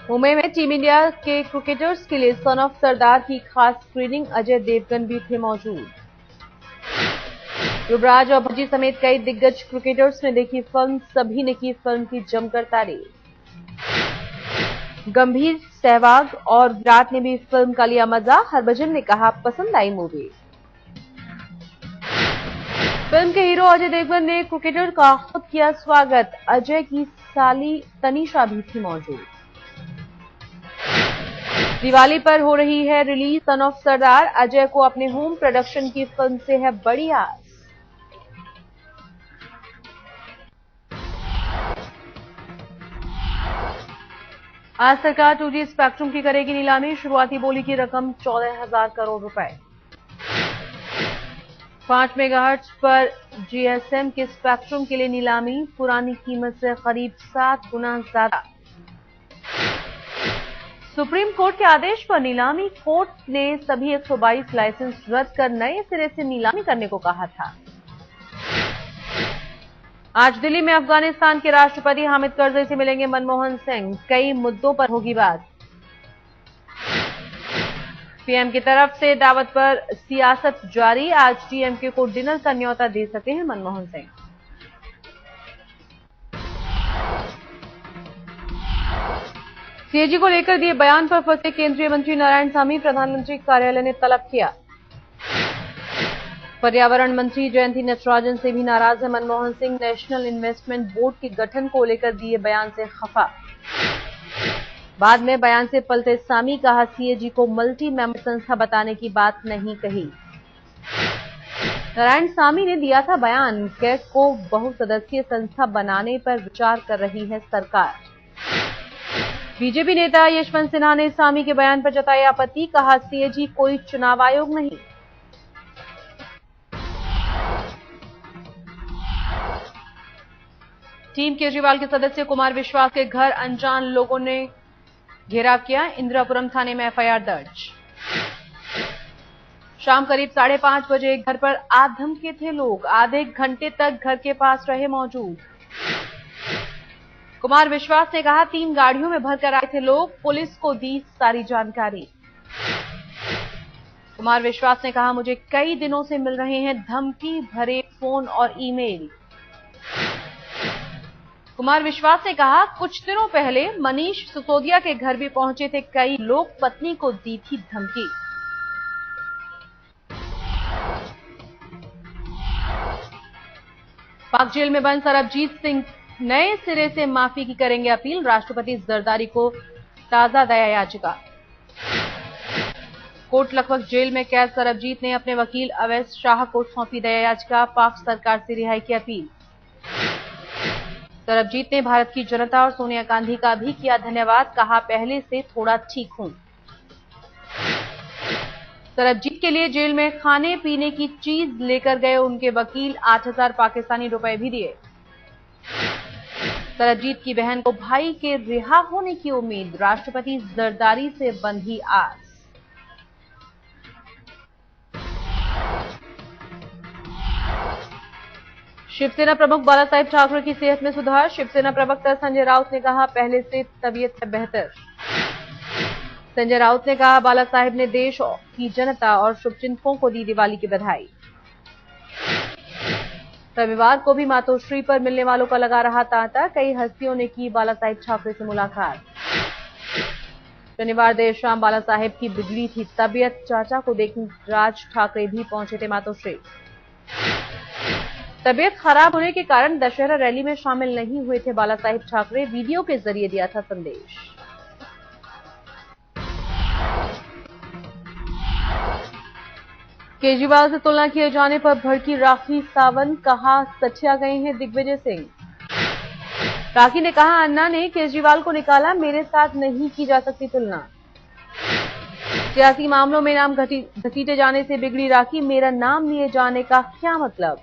मुंबई में team India के cricketers के लिए सन ऑफ सरदार की खास स्क्रीनिंग, अजय देवगन भी थे मौजूद। युवराज और भज्जी समेत कई दिग्गज क्रिकेटर्स ने देखी फिल्म, सभी ने की फिल्म की जमकर तारीफ। गंभीर, सहवाग और विराट ने भी फिल्म का लिया मजा। हरभजन ने कहा पसंद आई मूवी। फिल्म के हीरो अजय देवगन ने क्रिकेटर का खुद किया स्वागत। अजय की साली तनीषा भी थी मौजूद। दिवाली पर हो रही है रिलीज सन ऑफ सरदार। अजय को अपने होम प्रोडक्शन की फिल्म से है बड़ी आस। आज सरकार 2G स्पेक्ट्रम की करेगी नीलामी। शुरुआती बोली की रकम 14,000 करोड़ रुपए। 5 मेगाहर्ट्ज पर जीएसएम के स्पेक्ट्रम के लिए नीलामी, पुरानी कीमत से करीब 7 गुना ज्यादा। सुप्रीम कोर्ट के आदेश पर नीलामी, कोर्ट ने सभी 122 लाइसेंस रद्द कर नए सिरे से नीलामी करने को कहा था। आज दिल्ली में अफगानिस्तान के राष्ट्रपति हामिद करजई से मिलेंगे मनमोहन सिंह। कई मुद्दों पर होगी बात। पीएम की तरफ से दावत पर सियासत जारी। आज डीएमके को डिनर का न्योता दे सकते हैं मनमोहन सिंह। सीएजी को लेकर दिए बयान पर फंसे केंद्रीय मंत्री नारायणसामी, प्रधानमंत्री कार्यालय ने तलब किया। पर्यावरण मंत्री जयंती नटराजन से भी नाराज है Manmohan Singh. National investment board के गठन को लेकर दिए बयान से खफा। बाद में बयान से पलटे सामी, कहा सीएजी को मल्टी मेंबर संस्था बताने की बात नहीं कही। नारायणसामी ने दिया था बयान, कैग को बहुसदस्यीय संस्था बनाने पर विचार कर रही है सरकार। बीजेपी नेता यशवंत सिन्हा ने सामी के बयान पर जताई आपत्ति, कहा सीएजी कोई चुनाव आयोग नहीं। टीम केजरीवाल के सदस्य कुमार विश्वास के घर अनजान लोगों ने घेराव किया। इंदिरापुरम थाने में एफआईआर दर्ज। शाम करीब 5:30 बजे घर पर आधमके थे लोग। आधे घंटे तक घर के पास रहे मौजूद। कुमार विश्वास ने कहा 3 गाड़ियों में भरकर आए थे लोग, पुलिस को दी सारी जानकारी। कुमार विश्वास ने कहा मुझे कई दिनों से मिल रहे हैं धमकी भरे फोन और ईमेल। कुमार विश्वास ने कहा कुछ दिनों पहले मनीष सिसोदिया के घर भी पहुंचे थे कई लोग, पत्नी को दी थी धमकी। पाक जेल में बंद सरबजीत सिंह नए सिरे से माफी की करेंगे अपील। राष्ट्रपति जरदारी को ताजा दया याचिका। कोट लखपत जेल में कैद सरबजीत ने अपने वकील अवैस शाह को सौंपी दया याचिका। पाक सरकार से रिहाई की अपील। सरबजीत ने भारत की जनता और सोनिया गांधी का भी किया धन्यवाद, कहा पहले से थोड़ा ठीक हूं। सरबजीत के लिए जेल में खाने पीने की चीज लेकर गए उनके वकील 8,000 पाकिस्तानी रुपए भी दिए। सरबजीत की बहन को भाई के रिहा होने की उम्मीद। राष्ट्रपति जरदारी से बंधी आस। शिवसेना प्रमुख बालासाहेब ठाकरे की सेहत में सुधार। शिवसेना प्रवक्ता संजय राउत ने कहा पहले से तबीयत है बेहतर। संजय राउत ने कहा बाला साहेब ने देश की जनता और शुभचिंतकों को दी दिवाली की बधाई। रविवार को भी मातोश्री पर मिलने वालों का लगा रहा तांता। कई हस्तियों ने की बाला साहेब ठाकरे से मुलाकात। शनिवार देर शाम बाला साहेब की बिगड़ी थी तबीयत। चाचा को देखने राज ठाकरे भी पहुंचे थे मातोश्री। तबीयत खराब होने के कारण दशहरा रैली में शामिल नहीं हुए थे बाला साहेब ठाकरे। वीडियो के जरिए दिया था संदेश। केजरीवाल से तुलना किए जाने पर भड़की राखी सावंत, कहा सठिया गए हैं दिग्विजय सिंह। राखी ने कहा अन्ना ने केजरीवाल को निकाला, मेरे साथ नहीं की जा सकती तुलना। सियासी मामलों में नाम घसीटे जाने से बिगड़ी राखी, मेरा नाम लिए जाने का क्या मतलब।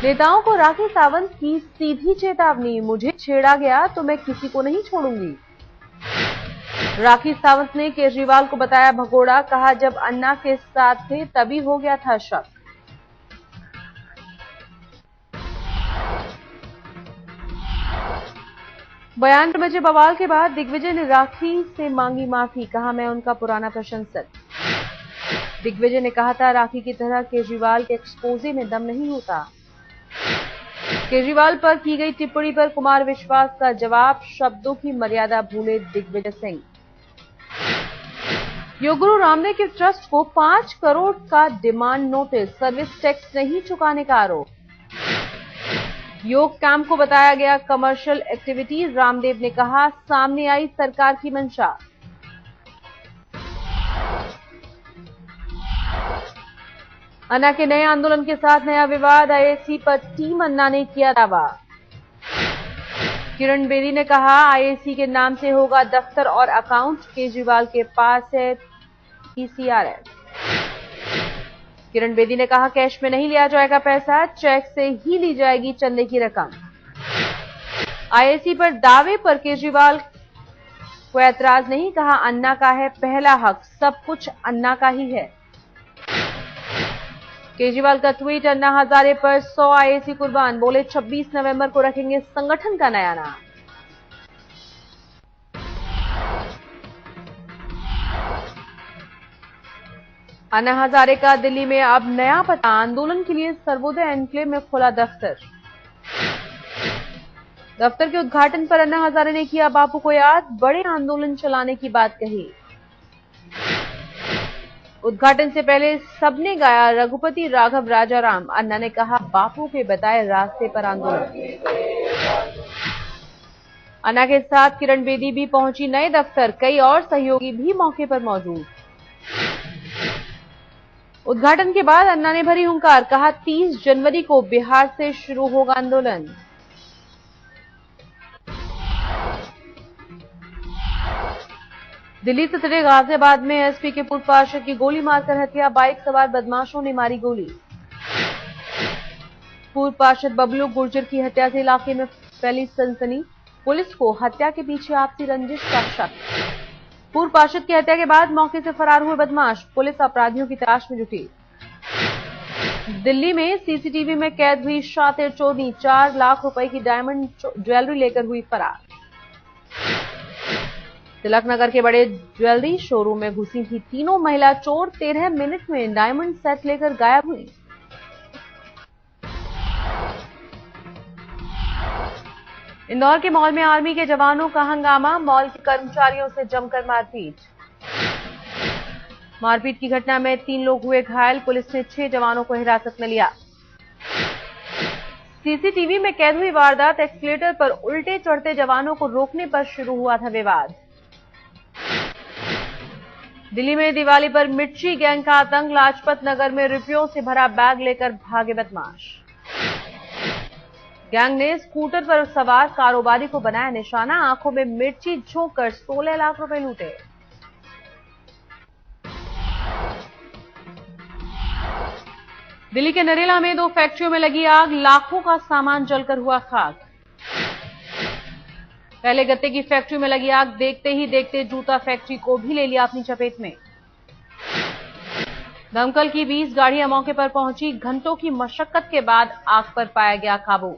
नेताओं को राखी सावंत की सीधी चेतावनी, मुझे छेड़ा गया तो मैं किसी को नहीं छोड़ूंगी। राखी सावंत ने केजरीवाल को बताया भगोड़ा, कहा जब अन्ना के साथ थे तभी हो गया था शक। बयान पर मचे बवाल के बाद दिग्विजय ने राखी से मांगी माफी, कहा मैं उनका पुराना प्रशंसक। दिग्विजय ने कहा था राखी की तरह केजरीवाल के एक्सपोजे में दम नहीं होता। केजरीवाल पर की गई टिप्पणी पर कुमार विश्वास का जवाब, शब्दों की मर्यादा भूले दिग्विजय सिंह। योग गुरु रामदेव के ट्रस्ट को 5 करोड़ का डिमांड नोटिस, सर्विस टैक्स नहीं चुकाने का आरोप। योग कैंप को बताया गया कमर्शियल एक्टिविटी, रामदेव ने कहा सामने आई सरकार की मंशा। अन्ना के नए आंदोलन के साथ नया विवाद, आईएसी पर टीम अन्ना ने किया दावा। किरण बेदी ने कहा आईएसी के नाम से होगा दफ्तर और अकाउंट, केजरीवाल के पास है टीसीआरएस। किरण बेदी ने कहा कैश में नहीं लिया जाएगा पैसा, चेक से ही ली जाएगी चंदे की रकम। आईएसी पर दावे पर केजरीवाल को ऐतराज नहीं, कहा अन्ना का है पहला हक, सब कुछ अन्ना का ही है। केजरीवाल का ट्वीट, अन्ना हजारे पर 100 आईएसी कुर्बान, बोले 26 नवंबर को रखेंगे संगठन का नया नाम। अन्ना हजारे का दिल्ली में अब नया पता, आंदोलन के लिए सर्वोदय एन्क्लेव में खुला दफ्तर। दफ्तर के उद्घाटन पर अन्ना हजारे ने किया बापू को याद, बड़े आंदोलन चलाने की बात कही। उद्घाटन से पहले सबने गाया रघुपति राघव राजाराम, अन्ना ने कहा बापू के बताए रास्ते पर आंदोलन। अन्ना के साथ किरण बेदी भी पहुंची नए दफ्तर, कई और सहयोगी भी मौके पर मौजूद। उद्घाटन के बाद अन्ना ने भरी हुंकार, कहा 30 जनवरी को बिहार से शुरू होगा आंदोलन। दिल्ली से सटे गाजियाबाद में एसपी के पूर्व पार्षद की गोली मारकर हत्या, बाइक सवार बदमाशों ने मारी गोली। पूर्व पार्षद बबलू गुर्जर की हत्या से इलाके में फैली सनसनी, पुलिस को हत्या के पीछे आपसी रंजिश का शक। पूर्व पार्षद की हत्या के बाद मौके से फरार हुए बदमाश, पुलिस अपराधियों की तलाश में जुटी। दिल्ली में सीसीटीवी में कैद हुई शातिर चोरनी, 4 लाख रुपए की डायमंड ज्वेलरी लेकर हुई फरार। तिलक नगर के बड़े ज्वेलरी शोरूम में घुसी थी तीनों महिला चोर, 13 मिनट में डायमंड सेट लेकर गायब हुई। इंदौर के मॉल में आर्मी के जवानों का हंगामा, मॉल के कर्मचारियों से जमकर मारपीट। मारपीट की घटना में 3 लोग हुए घायल, पुलिस ने 6 जवानों को हिरासत में लिया। सीसीटीवी में कैद हुई वारदात, एक्सीलेटर पर उल्टे चढ़ते जवानों को रोकने पर शुरू हुआ था विवाद। दिल्ली में दिवाली पर मिर्ची गैंग का आतंक, लाजपत नगर में रुपयों से भरा बैग लेकर भागे बदमाश। गैंग ने स्कूटर पर सवार कारोबारी को बनाया निशाना, आंखों में मिर्ची झोंककर 16 लाख रुपए लूटे। दिल्ली के नरेला में 2 फैक्ट्रियों में लगी आग, लाखों का सामान जलकर हुआ खाक। पहले गत्ते की फैक्ट्री में लगी आग, देखते ही देखते जूता फैक्ट्री को भी ले लिया अपनी चपेट में। दमकल की 20 गाड़ियां मौके पर पहुंची, घंटों की मशक्कत के बाद आग पर पाया गया काबू।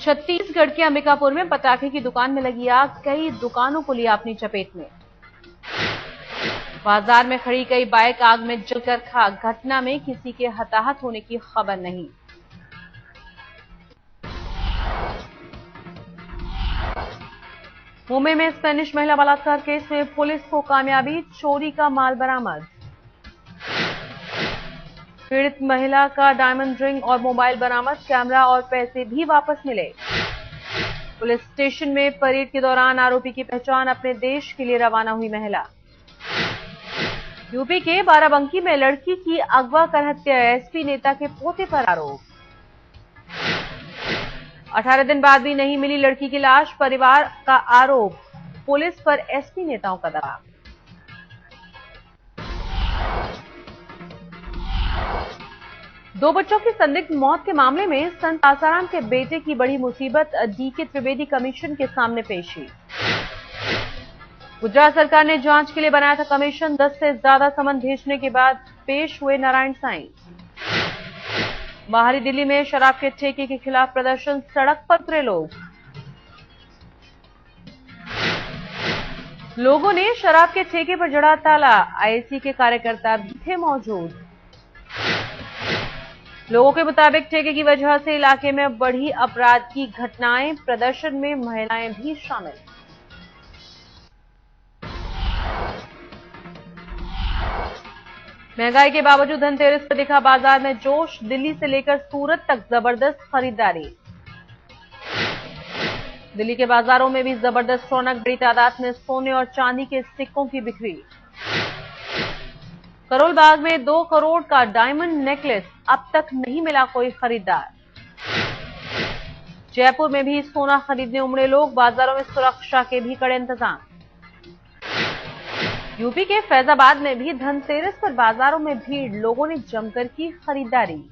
छत्तीसगढ़ के अंबिकापुर में पटाखे की दुकान में लगी आग, कई दुकानों को लिया अपनी चपेट में। बाजार में खड़ी कई बाइक आग में जलकर खाक, घटना में किसी के हताहत होने की खबर नहीं। मुंबई में स्पेनिश महिला बलात्कार केस में पुलिस को कामयाबी, चोरी का माल बरामद। पीड़ित महिला का डायमंड रिंग और मोबाइल बरामद, कैमरा और पैसे भी वापस मिले। पुलिस स्टेशन में परेड के दौरान आरोपी की पहचान, अपने देश के लिए रवाना हुई महिला। यूपी के बाराबंकी में लड़की की अगवा कर हत्या, एसपी नेता के पोते पर आरोप। 18 दिन बाद भी नहीं मिली लड़की की लाश, परिवार का आरोप, पुलिस पर एसपी नेताओं का दबाव। दो बच्चों की संदिग्ध मौत के मामले में संत आसाराम के बेटे की बड़ी मुसीबत, डीके त्रिवेदी कमीशन के सामने पेशी। गुजरात सरकार ने जांच के लिए बनाया था कमीशन, 10 से ज्यादा समन भेजने के बाद पेश हुए नारायण साईं। बाहरी दिल्ली में शराब के ठेके के खिलाफ प्रदर्शन, सड़क पर उतरे लोग। लोगों ने शराब के ठेके पर जड़ा ताला, आईएससी के कार्यकर्ता भी थे मौजूद। लोगों के मुताबिक ठेके की वजह से इलाके में बढ़ी अपराध की घटनाएं, प्रदर्शन में महिलाएं भी शामिल। महंगाई के बावजूद धनतेरस पर दिखा बाजार में जोश, दिल्ली से लेकर सूरत तक जबरदस्त खरीदारी। दिल्ली के बाजारों में भी जबरदस्त रौनक, बड़ी तादाद में सोने और चांदी के सिक्कों की बिक्री। करोल बाग में 2 करोड़ का डायमंड नेकलेस, अब तक नहीं मिला कोई खरीदार। जयपुर में भी सोना खरीदने उमड़े लोग, बाजारों में सुरक्षा के भी कड़े इंतजाम। यूपी के फैजाबाद में भी धनतेरस पर बाजारों में भीड़, लोगों ने जमकर की खरीदारी।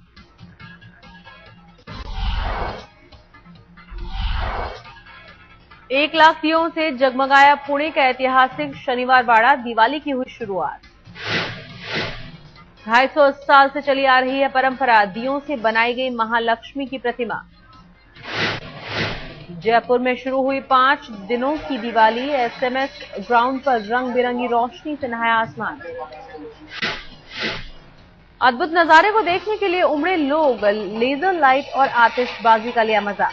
एक लाख दियों से जगमगाया पुणे का ऐतिहासिक शनिवार बाड़ा, दिवाली की हुई शुरुआत। 250 साल से चली आ रही है परंपरा, दियों से बनाई गई महालक्ष्मी की प्रतिमा। जयपुर में शुरू हुई 5 दिनों की दिवाली, एसएमएस ग्राउंड पर रंग बिरंगी रोशनी से नहाया आसमान। अद्भुत नजारे को देखने के लिए उमड़े लोग, लेजर लाइट और आतिशबाजी का लिया मजा।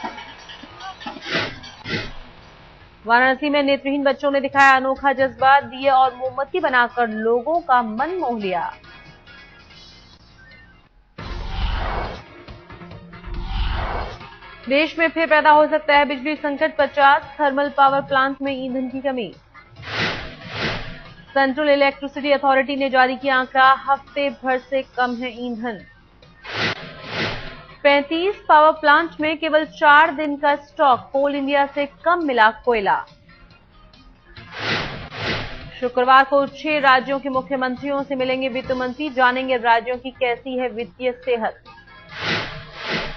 वाराणसी में नेत्रहीन बच्चों ने दिखाया अनोखा जज्बा, दिए और मोमबत्ती बनाकर लोगों का मन मोह लिया। देश में फिर पैदा हो सकता है बिजली संकट, 50 थर्मल पावर प्लांट में ईंधन की कमी। सेंट्रल इलेक्ट्रिसिटी अथॉरिटी ने जारी किया आंकड़ा, हफ्ते भर से कम है ईंधन। 35 पावर प्लांट में केवल 4 दिन का स्टॉक, कोल इंडिया से कम मिला कोयला। शुक्रवार को 6 राज्यों के मुख्यमंत्रियों से मिलेंगे वित्त मंत्री, जानेंगे राज्यों की कैसी है वित्तीय सेहत।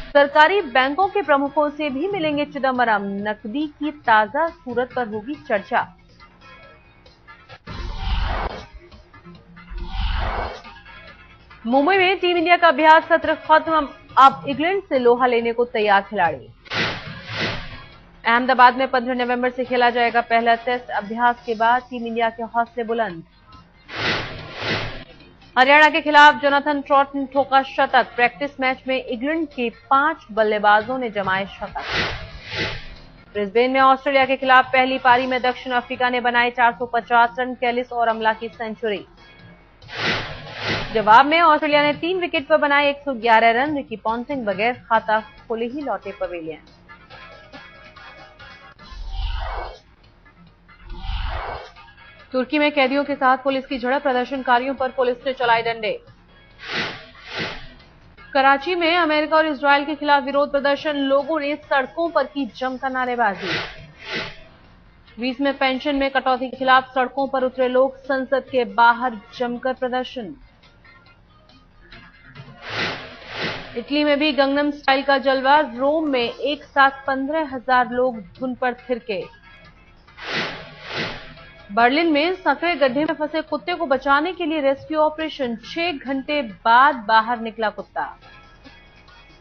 सरकारी बैंकों के प्रमुखों से भी मिलेंगे चिदंबरम, नकदी की ताजा सूरत पर होगी चर्चा। मुंबई में टीम इंडिया का अभ्यास सत्र खत्म, अब इंग्लैंड से लोहा लेने को तैयार खिलाड़ी। अहमदाबाद में 15 नवंबर से खेला जाएगा पहला टेस्ट, अभ्यास के बाद टीम इंडिया के हौसले बुलंद। हरियाणा के खिलाफ जोनाथन ट्रॉट ने ठोका शतक, प्रैक्टिस मैच में इंग्लैंड के 5 बल्लेबाजों ने जमाए शतक। ब्रिस्बेन में ऑस्ट्रेलिया के खिलाफ पहली पारी में दक्षिण अफ्रीका ने बनाए 450 रन, कैलिस और अमला की सेंचुरी। जवाब में ऑस्ट्रेलिया ने 3 विकेट पर बनाए 111 रन, रिकी पॉन्टिंग बगैर खाता खोले ही लौटे पवेलियन। तुर्की में कैदियों के साथ पुलिस की झड़प, प्रदर्शनकारियों पर पुलिस ने चलाए डंडे। कराची में अमेरिका और इजरायल के खिलाफ विरोध प्रदर्शन, लोगों ने सड़कों पर की जमकर नारेबाजी। ग्रीस में पेंशन में कटौती के खिलाफ सड़कों पर उतरे लोग, संसद के बाहर जमकर प्रदर्शन। इटली में भी गंगनम स्टाइल का जलवा, रोम में एक साथ 15,000 लोग धुन पर थिरके। बर्लिन में संकरे गड्ढे में फंसे कुत्ते को बचाने के लिए रेस्क्यू ऑपरेशन, 6 घंटे बाद बाहर निकला कुत्ता।